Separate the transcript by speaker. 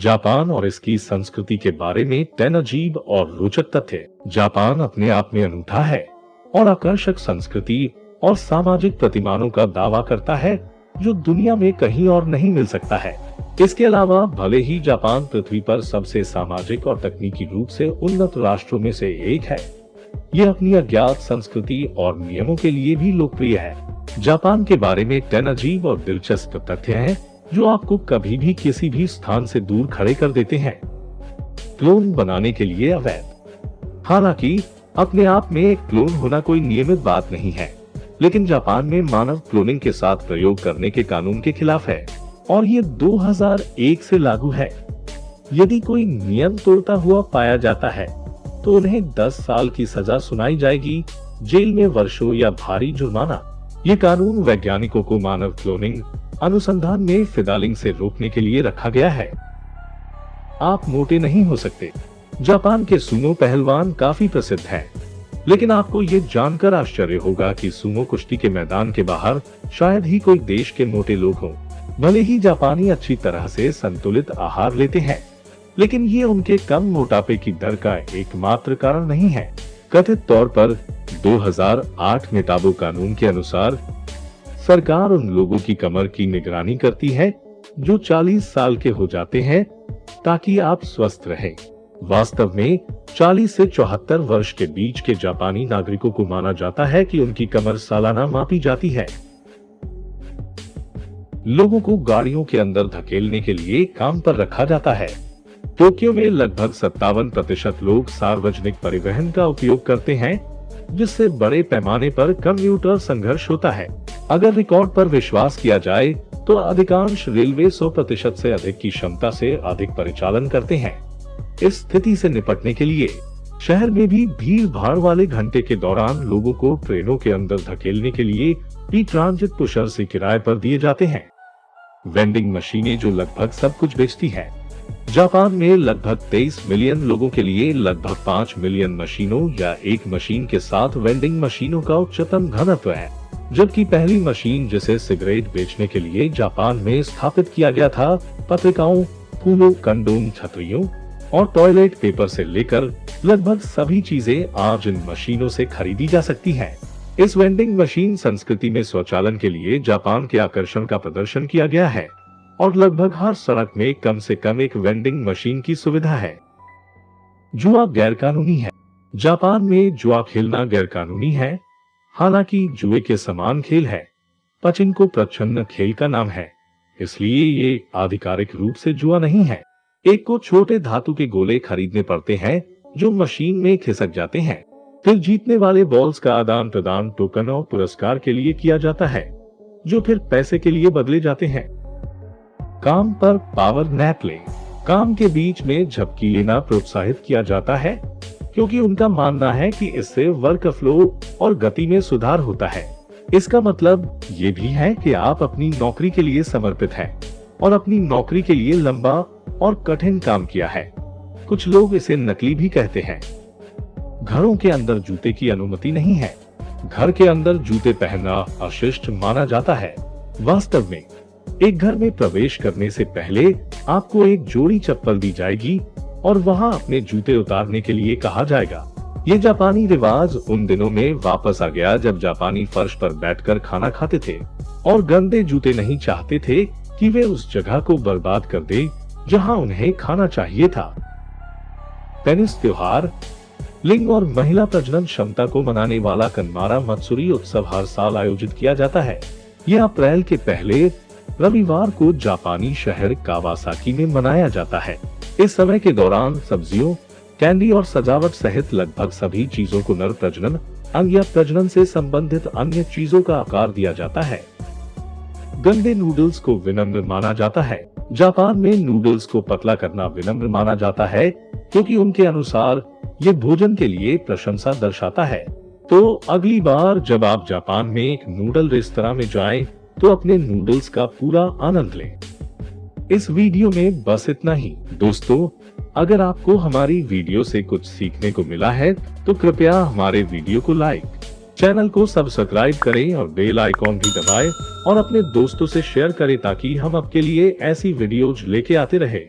Speaker 1: Japan और इसकी संस्कृति के बारे में 10 अजीब और रोचक तथ्य। जापान अपने आप में अनूठा है और आकर्षक संस्कृति और सामाजिक प्रतिमानों का दावा करता है जो दुनिया में कहीं और नहीं मिल सकता है। इसके अलावा भले ही जापान पृथ्वी पर सबसे सामाजिक और तकनीकी रूप से उन्नत राष्ट्रों में से एक है, यह अपनी अज्ञात संस्कृति और नियमों के लिए भी लोकप्रिय है। जापान के बारे में 10 अजीब और दिलचस्प तथ्य हैं जो आपको कभी भी किसी भी स्थान से दूर खड़े कर देते हैं। क्लोन बनाने के लिए अवैध। हालांकि अपने आप में एक क्लोन होना कोई नियमित बात नहीं है, लेकिन जापान में मानव क्लोनिंग के साथ प्रयोग करने के कानून के खिलाफ है और ये 2001 से लागू है। यदि कोई नियम तोड़ता हुआ पाया जाता है तो उन्हें 10 साल की सजा सुनाई जाएगी, जेल में वर्षों या भारी जुर्माना। ये कानून वैज्ञानिकों को मानव क्लोनिंग अनुसंधान में फिदालिंग से रोकने के लिए रखा गया है। आप मोटे नहीं हो सकते। जापान के सूमो पहलवान काफी प्रसिद्ध हैं, लेकिन आपको ये जानकर आश्चर्य होगा कि सूमो कुश्ती के मैदान के बाहर शायद ही कोई देश के मोटे लोग हों। भले ही जापानी अच्छी तरह से संतुलित आहार लेते हैं, लेकिन ये उनके कम मोटापे की दर का एकमात्र कारण नहीं है। कथित तौर पर 2008 में ताबू कानून के अनुसार सरकार उन लोगों की कमर की निगरानी करती है जो 40 साल के हो जाते हैं ताकि आप स्वस्थ रहें। वास्तव में 40 से 74 वर्ष के बीच के जापानी नागरिकों को माना जाता है कि उनकी कमर सालाना मापी जाती है। लोगों को गाड़ियों के अंदर धकेलने के लिए काम पर रखा जाता है। टोक्यो में लगभग 57% लोग सार्वजनिक परिवहन का उपयोग करते हैं, जिससे बड़े पैमाने पर कम्यूटर संघर्ष होता है। अगर रिकॉर्ड पर विश्वास किया जाए तो अधिकांश रेलवे 100% से अधिक की क्षमता से अधिक परिचालन करते हैं। इस स्थिति से निपटने के लिए शहर में भी भीड़ भाड़ वाले घंटे के दौरान लोगों को ट्रेनों के अंदर धकेलने के लिए ई ट्रांजिट पुशर से किराए पर दिए जाते हैं। वेंडिंग मशीनें जो लगभग सब कुछ बेचती है। जापान में लगभग 23 मिलियन लोगों के लिए लगभग 5 मिलियन मशीनों या एक मशीन के साथ वेंडिंग मशीनों का उच्चतम घनत्व है, जबकि पहली मशीन जिसे सिगरेट बेचने के लिए जापान में स्थापित किया गया था, पत्रिकाओं, फूलों, कंडोम, छतरियों और टॉयलेट पेपर से लेकर लगभग सभी चीजें आज इन मशीनों से खरीदी जा सकती हैं। इस वेंडिंग मशीन संस्कृति में स्वचालन के लिए जापान के आकर्षण का प्रदर्शन किया गया है और लगभग हर सड़क में कम से कम एक वेंडिंग मशीन की सुविधा है। जुआ गैरकानूनी है। जापान में जुआ खेलना गैरकानूनी है, हालांकि जुए के समान खेल है। पचिंको प्रच्छन्न खेल का नाम है, इसलिए ये आधिकारिक रूप से जुआ नहीं है। एक को छोटे धातु के गोले खरीदने पड़ते हैं जो मशीन में खिसक जाते हैं। फिर जीतने वाले बॉल्स का आदान प्रदान टोकन और पुरस्कार के लिए किया जाता है, जो फिर पैसे के लिए बदले जाते हैं। काम पर पावर नैप लें। काम के बीच में झपकी लेना प्रोत्साहित किया जाता है क्योंकि उनका मानना है कि इससे वर्क फ्लो और गति में सुधार होता है। इसका मतलब ये भी है कि आप अपनी नौकरी के लिए समर्पित हैं और अपनी नौकरी के लिए लंबा और कठिन काम किया है। कुछ लोग इसे नकली भी कहते हैं। घरों के अंदर जूते की अनुमति नहीं है। घर के अंदर जूते पहनना अशिष्ट माना जाता है। वास्तव में एक घर में प्रवेश करने से पहले आपको एक जोड़ी चप्पल दी जाएगी और वहां अपने जूते उतारने के लिए कहा जाएगा। ये जापानी रिवाज उन दिनों में वापस आ गया जब जापानी फर्श पर बैठकर खाना खाते थे और गंदे जूते नहीं चाहते थे कि वे उस जगह को बर्बाद कर दे जहां उन्हें खाना चाहिए था। पेनिस त्योहार। लिंग और महिला प्रजनन क्षमता को मनाने वाला कन्मारा मत्सुरी उत्सव हर साल आयोजित किया जाता है। यह अप्रैल के पहले रविवार को जापानी शहर कावासाकी में मनाया जाता है। इस समय के दौरान सब्जियों, कैंडी और सजावट सहित लगभग सभी चीजों को नर प्रजनन, अंग या प्रजनन से संबंधित अन्य चीजों का आकार दिया जाता है। गंदे नूडल्स को विनम्र माना जाता है। जापान में नूडल्स को पतला करना विनम्र माना जाता है क्योंकि उनके अनुसार ये भोजन के लिए प्रशंसा दर्शाता है। तो अगली बार जब आप जापान में एक नूडल रेस्तरां में जाएं, तो अपने नूडल्स का पूरा आनंद लें। इस वीडियो में बस इतना ही। दोस्तों, अगर आपको हमारी वीडियो से कुछ सीखने को मिला है तो कृपया हमारे वीडियो को लाइक, चैनल को सब्सक्राइब करें और बेल आइकॉन भी दबाएं और अपने दोस्तों से शेयर करें ताकि हम आपके लिए ऐसी वीडियोज लेके आते रहे।